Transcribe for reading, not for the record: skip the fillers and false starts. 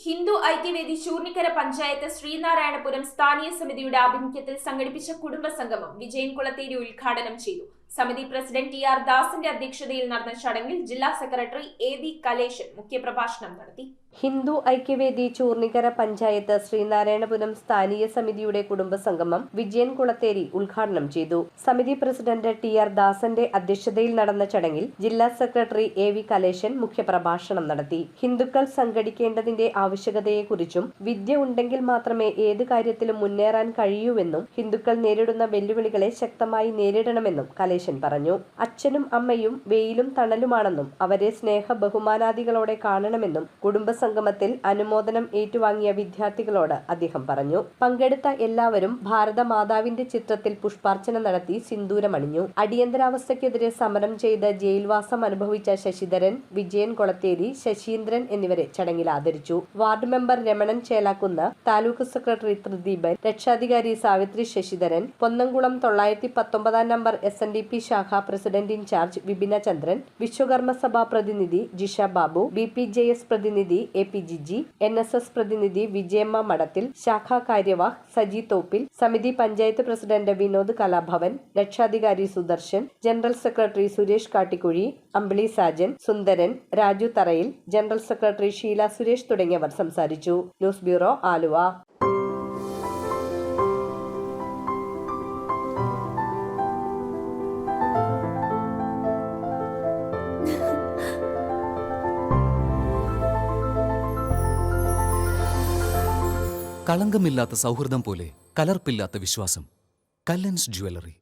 ഹിന്ദു ഐക്യവേദി ചൂർണിക്കര പഞ്ചായത്ത് ശ്രീനാരായണപുരം സ്ഥാനീയ സമിതിയുടെ ആഭിമുഖ്യത്തിൽ സംഘടിപ്പിച്ച കുടുംബസംഗമം വിജയൻ കുളത്തേരി ഉദ്ഘാടനം ചെയ്തു. സമിതി പ്രസിഡന്റ് ടി.ആർ. ദാസിന്റെ അധ്യക്ഷതയിൽ നടന്ന ചടങ്ങിൽ ജില്ലാ സെക്രട്ടറി എ.വി. കലേശൻ മുഖ്യപ്രഭാഷണം നടത്തി. ഹിന്ദു ഐക്യവേദി ചൂർണിക്കര പഞ്ചായത്ത് ശ്രീനാരായണപുരം സ്ഥാനീയ സമിതിയുടെ കുടുംബസംഗമം വിജയൻ കുളത്തേരി ഉദ്ഘാടനം ചെയ്തു. സമിതി പ്രസിഡന്റ് ടി.ആർ. ദാസന്റെ അധ്യക്ഷതയിൽ നടന്ന ചടങ്ങിൽ ജില്ലാ സെക്രട്ടറി എ.വി. കലേശൻ മുഖ്യപ്രഭാഷണം നടത്തി. ഹിന്ദുക്കൾ സംഘടിക്കേണ്ടതിന്റെ ആവശ്യകതയെക്കുറിച്ചും വിദ്യ ഉണ്ടെങ്കിൽ മാത്രമേ ഏത് കാര്യത്തിലും മുന്നേറാൻ കഴിയൂവെന്നും ഹിന്ദുക്കൾ നേരിടുന്ന വെല്ലുവിളികളെ ശക്തമായി നേരിടണമെന്നും കലേശൻ പറഞ്ഞു. അച്ഛനും അമ്മയും വെയിലും തണലുമാണെന്നും അവരെ സ്നേഹ ബഹുമാനാദികളോടെ കാണണമെന്നും കുടുംബസംഗമത്തിൽ അനുമോദനം ഏറ്റുവാങ്ങിയ വിദ്യാർത്ഥികളോട് അദ്ദേഹം പറഞ്ഞു. പങ്കെടുത്ത എല്ലാവരും ഭാരതമാതാവിന്റെ ചിത്രത്തിൽ പുഷ്പാർച്ചന നടത്തി സിന്ദൂരമണിഞ്ഞു. അടിയന്തരാവസ്ഥയ്ക്കെതിരെ സമരം ചെയ്ത് ജയിൽവാസം അനുഭവിച്ച ശശിധരൻ, വിജയൻ കുളത്തേരി, ശശീന്ദ്രൻ എന്നിവരെ ചടങ്ങിൽ ആദരിച്ചു. Ward member Ramanan Chelakkunnu, taluk secretary Thrideepan, രക്ഷാധികാരി സാവിത്രി ശശിധരൻ, പൊന്നംകുളം 919 നമ്പർ SNDP ശാഖ പ്രസിഡന്റ് ഇൻചാർജ് വിപിന ചന്ദ്രൻ, വിശ്വകർമ്മ സഭാ പ്രതിനിധി ജിഷ ബാബു, BPJS പ്രതിനിധി AP ജിജി, NSS പ്രതിനിധി വിജയമ്മ മഠത്തിൽ, ശാഖാ കാര്യവാഹ് സജി തോപ്പിൽ, സമിതി പഞ്ചായത്ത് പ്രസിഡന്റ് വിനോദ് കലാഭവൻ, രക്ഷാധികാരി സുദർശൻ, ജനറൽ സെക്രട്ടറി സുരേഷ് കാട്ടിക്കുഴി, അമ്പിളി സാജൻ, സുന്ദരൻ, രാജു തറയിൽ, ജനറൽ സെക്രട്ടറി ഷീല സുരേഷ് തുടങ്ങിയവർ സംസാരിച്ചു. News bureau, Aluva. കളങ്കമില്ലാത്ത സൗഹൃദം പോലെ കലർപ്പില്ലാത്ത വിശ്വാസം. കല്ലൻസ് ജ്വല്ലറി.